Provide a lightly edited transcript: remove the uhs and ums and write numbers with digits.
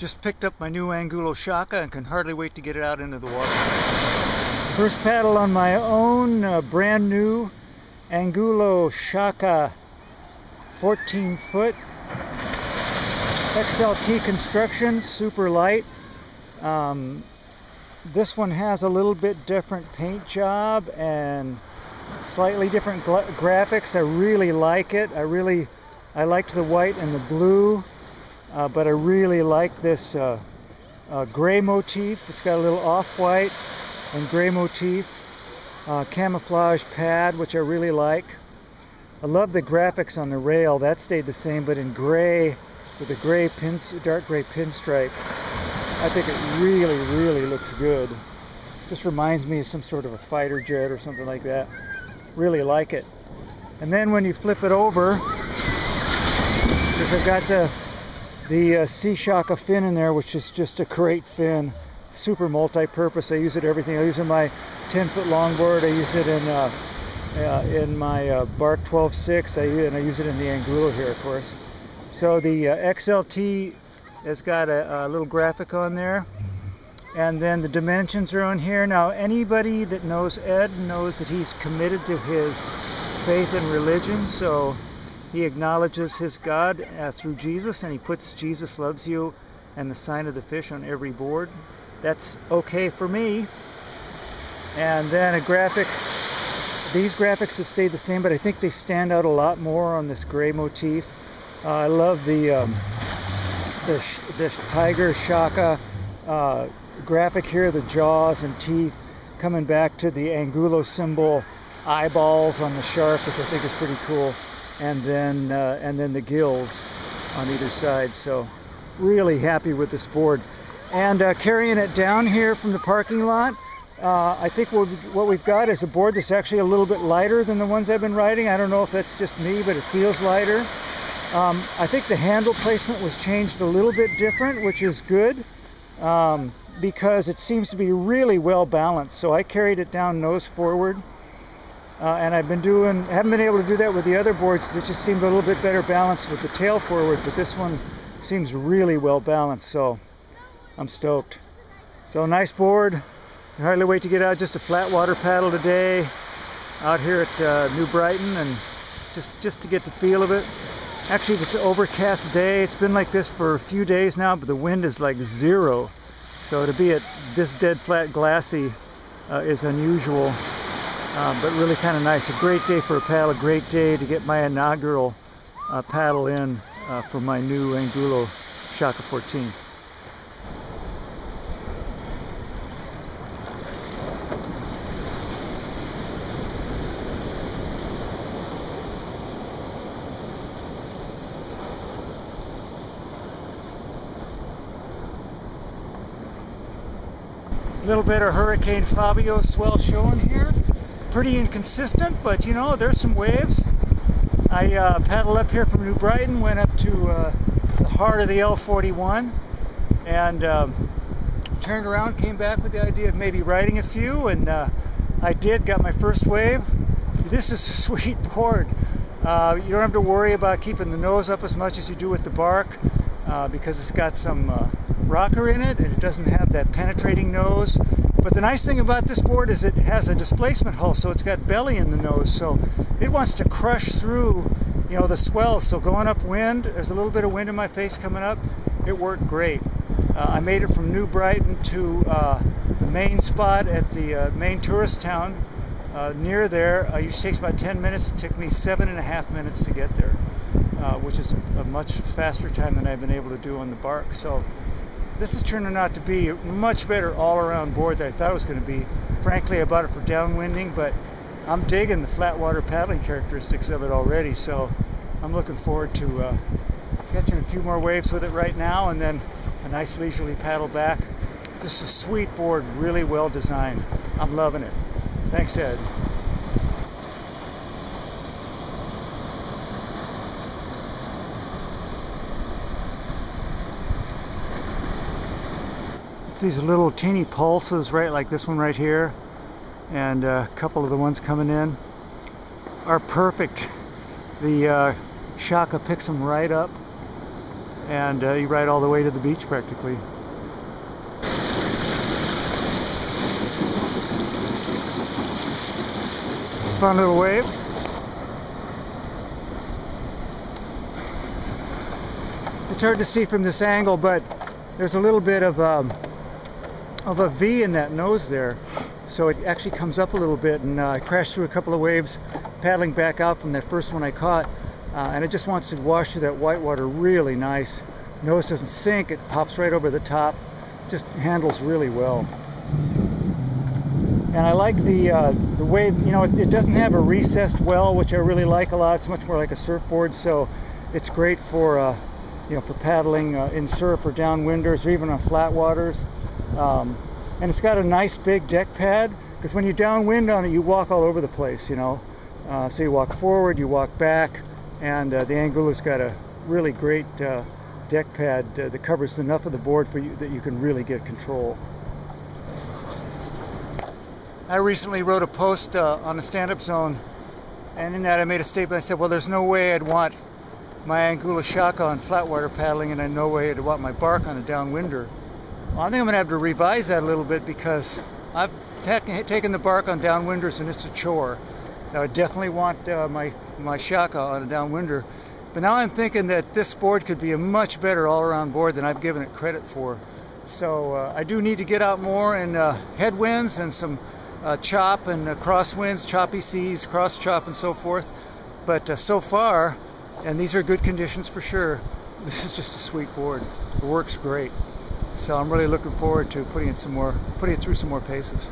Just picked up my new Angulo Shaka and can hardly wait to get it out into the water. First paddle on my own brand new Angulo Shaka 14-foot XLT construction, super light. This one has a little bit different paint job and slightly different graphics. I really like it. I liked the white and the blue, but I really like this gray motif. It's got a little off-white and gray motif, camouflage pad, which I really like. I love the graphics on the rail. That stayed the same, but in gray with a gray dark gray pinstripe. I think it really, really looks good. Just reminds me of some sort of a fighter jet or something like that. Really like it. And then when you flip it over, because I've got the Sea Shaka fin in there, which is just a great fin. Super multi-purpose. I use it everything. I use it in my 10-foot longboard. I use it in my Bark 12.6. And I use it in the Angulo here, of course. So the XLT has got a little graphic on there, and then the dimensions are on here. Now anybody that knows Ed knows that he's committed to his faith and religion, so he acknowledges his God through Jesus, and he puts Jesus loves you and the sign of the fish on every board. That's okay for me. And then a graphic. These graphics have stayed the same, but I think they stand out a lot more on this gray motif. I love the Tiger Shaka graphic here, the jaws and teeth coming back to the Angulo symbol, eyeballs on the shark, which I think is pretty cool, and then the gills on either side. So really happy with this board. And carrying it down here from the parking lot, I think what we've got is a board that's actually a little bit lighter than the ones I've been riding. I don't know if that's just me, but it feels lighter. I think the handle placement was changed a little bit different, which is good, because it seems to be really well balanced. So I carried it down nose forward, and haven't been able to do that with the other boards. It just seemed a little bit better balanced with the tail forward, but this one seems really well balanced, so I'm stoked. So nice board. I hardly wait to get out. Just a flat water paddle today out here at New Brighton, and just to get the feel of it. Actually, it's an overcast day. It's been like this for a few days now, but the wind is like zero. So to be at this dead flat glassy is unusual, but really kind of nice. A great day for a paddle, a great day to get my inaugural paddle in for my new Angulo Shaka 14. A little bit of Hurricane Fabio swell showing here. Pretty inconsistent, but you know, there's some waves. I paddled up here from New Brighton, went up to the heart of the L41, and turned around, came back with the idea of maybe riding a few, and I did, got my first wave. This is a sweet board. You don't have to worry about keeping the nose up as much as you do with the Bark, because it's got some rocker in it, and it doesn't have that penetrating nose. But the nice thing about this board is it has a displacement hull, so it's got belly in the nose, so it wants to crush through, you know, the swells. So going upwind, there's a little bit of wind in my face coming up. It worked great. I made it from New Brighton to the main spot at the main tourist town near there. It usually takes about 10 minutes. It took me 7.5 minutes to get there, which is a much faster time than I've been able to do on the Bark. So this is turning out to be a much better all-around board than I thought it was going to be. Frankly, I bought it for downwinding, but I'm digging the flat water paddling characteristics of it already, so I'm looking forward to catching a few more waves with it right now, and then a nice leisurely paddle back. Just a sweet board, really well designed. I'm loving it. Thanks, Ed. These little teeny pulses, right, like this one right here, and a couple of the ones coming in are perfect. The Shaka picks them right up. and you ride all the way to the beach practically. Fun little wave. It's hard to see from this angle, but there's a little bit of a V in that nose there, so it actually comes up a little bit, and I crashed through a couple of waves paddling back out from that first one I caught, and it just wants to wash through that whitewater really nice. Nose doesn't sink, it pops right over the top, just handles really well. And I like the way, you know, it doesn't have a recessed well, which I really like a lot. It's much more like a surfboard, so it's great for you know, for paddling in surf or downwinders or even on flat waters. And it's got a nice big deck pad, because when you downwind on it, you walk all over the place, you know. So you walk forward, you walk back, and the Angulo's got a really great deck pad that covers enough of the board for you that you can really get control. I recently wrote a post on the stand-up zone, and in that I made a statement. I said, well, there's no way I'd want my Angulo Shaka on flatwater paddling, and in no way I'd want my bark on a downwinder. Well, I think I'm going to have to revise that a little bit, because I've taken the bark on downwinders and it's a chore. Now, I definitely want my Shaka on a downwinder, but now I'm thinking that this board could be a much better all-around board than I've given it credit for. So I do need to get out more in headwinds and some chop and crosswinds, choppy seas, cross chop and so forth. But so far, and these are good conditions for sure, this is just a sweet board. It works great. So I'm really looking forward to putting it through some more paces.